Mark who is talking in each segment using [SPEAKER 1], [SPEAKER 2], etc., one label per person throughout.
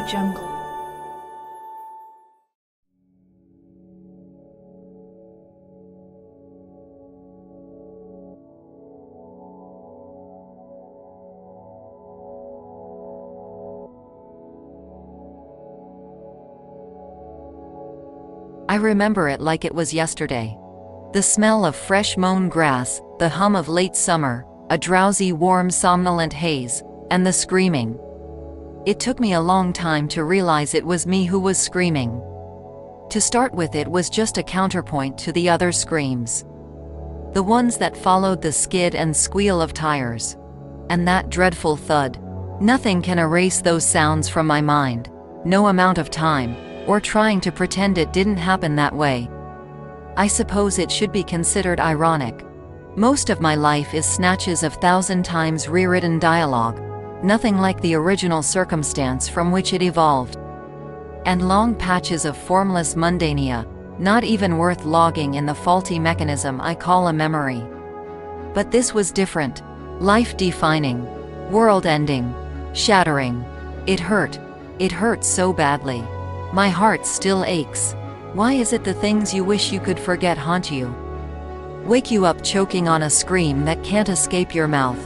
[SPEAKER 1] Jungle.
[SPEAKER 2] I remember it like it was yesterday. The smell of fresh mown grass, the hum of late summer, a drowsy warm somnolent haze, and the screaming. It took me a long time to realize it was me who was screaming. To start with, it was just a counterpoint to the other screams. The ones that followed the skid and squeal of tires. And that dreadful thud. Nothing can erase those sounds from my mind. No amount of time, or trying to pretend it didn't happen that way. I suppose it should be considered ironic. Most of my life is snatches of 1,000 times rewritten dialogue, nothing like the original circumstance from which it evolved. And long patches of formless mundania, not even worth logging in the faulty mechanism I call a memory. But this was different. Life-defining. World-ending. Shattering. It hurt. It hurt so badly. My heart still aches. Why is it the things you wish you could forget haunt you? Wake you up choking on a scream that can't escape your mouth.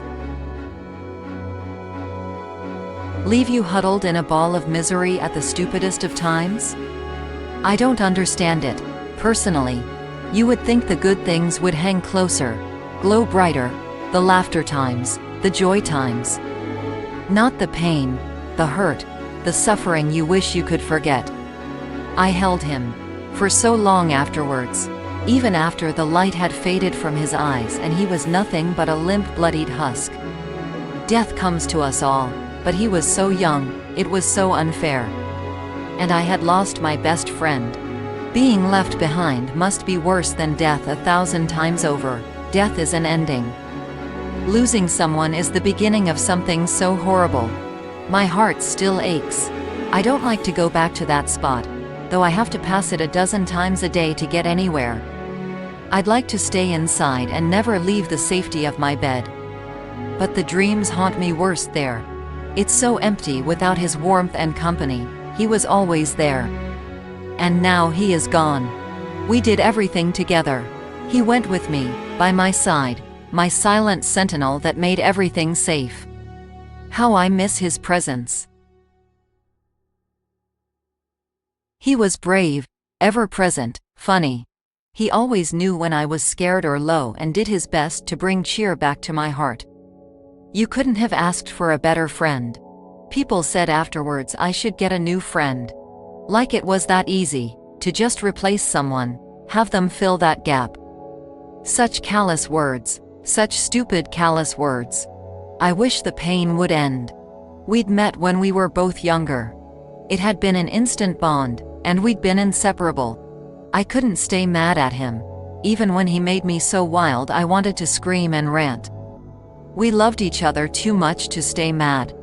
[SPEAKER 2] Leave you huddled in a ball of misery at the stupidest of times? I don't understand it. Personally, you would think the good things would hang closer, glow brighter, the laughter times, the joy times. Not the pain, the hurt, the suffering you wish you could forget. I held him for so long afterwards, even after the light had faded from his eyes and he was nothing but a limp, bloodied husk. Death comes to us all, but he was so young, it was so unfair. And I had lost my best friend. Being left behind must be worse than death 1,000 times over. Death is an ending. Losing someone is the beginning of something so horrible. My heart still aches. I don't like to go back to that spot, though I have to pass it 12 times a day to get anywhere. I'd like to stay inside and never leave the safety of my bed. But the dreams haunt me worse there. It's so empty without his warmth and company. He was always there. And now he is gone. We did everything together. He went with me, by my side, my silent sentinel that made everything safe. How I miss his presence. He was brave, ever present, funny. He always knew when I was scared or low and did his best to bring cheer back to my heart. You couldn't have asked for a better friend. People said afterwards I should get a new friend. Like it was that easy, to just replace someone, have them fill that gap. Such callous words, such stupid callous words. I wish the pain would end. We'd met when we were both younger. It had been an instant bond, and we'd been inseparable. I couldn't stay mad at him. Even when he made me so wild I wanted to scream and rant. We loved each other too much to stay mad.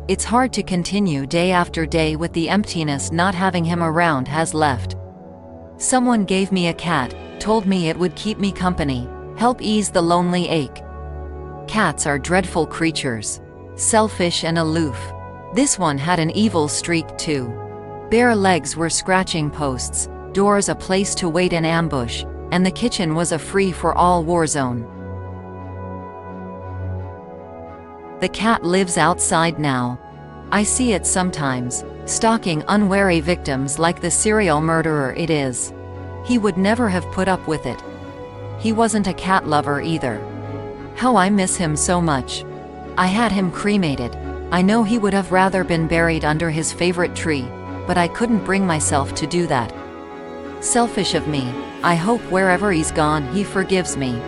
[SPEAKER 2] It's hard to continue day after day with the emptiness not having him around has left. Someone gave me a cat, told me it would keep me company, help ease the lonely ache. Cats are dreadful creatures. Selfish and aloof. This one had an evil streak too. Bare legs were scratching posts, doors a place to wait in ambush, and the kitchen was a free-for-all war zone. The cat lives outside now. I see it sometimes, stalking unwary victims like the serial murderer it is. He would never have put up with it. He wasn't a cat lover either. How I miss him so much. I had him cremated. I know he would have rather been buried under his favorite tree, but I couldn't bring myself to do that. Selfish of me. I hope wherever he's gone he forgives me.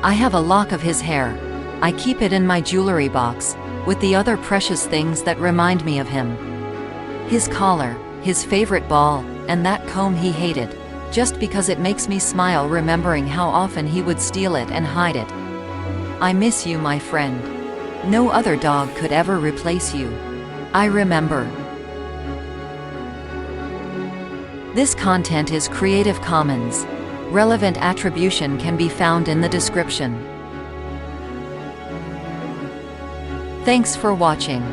[SPEAKER 2] I have a lock of his hair. I keep it in my jewelry box, with the other precious things that remind me of him. His collar, his favorite ball, and that comb he hated, just because it makes me smile remembering how often he would steal it and hide it. I miss you, my friend. No other dog could ever replace you. I remember. This content is Creative Commons. Relevant attribution can be found in the description. Thanks for watching.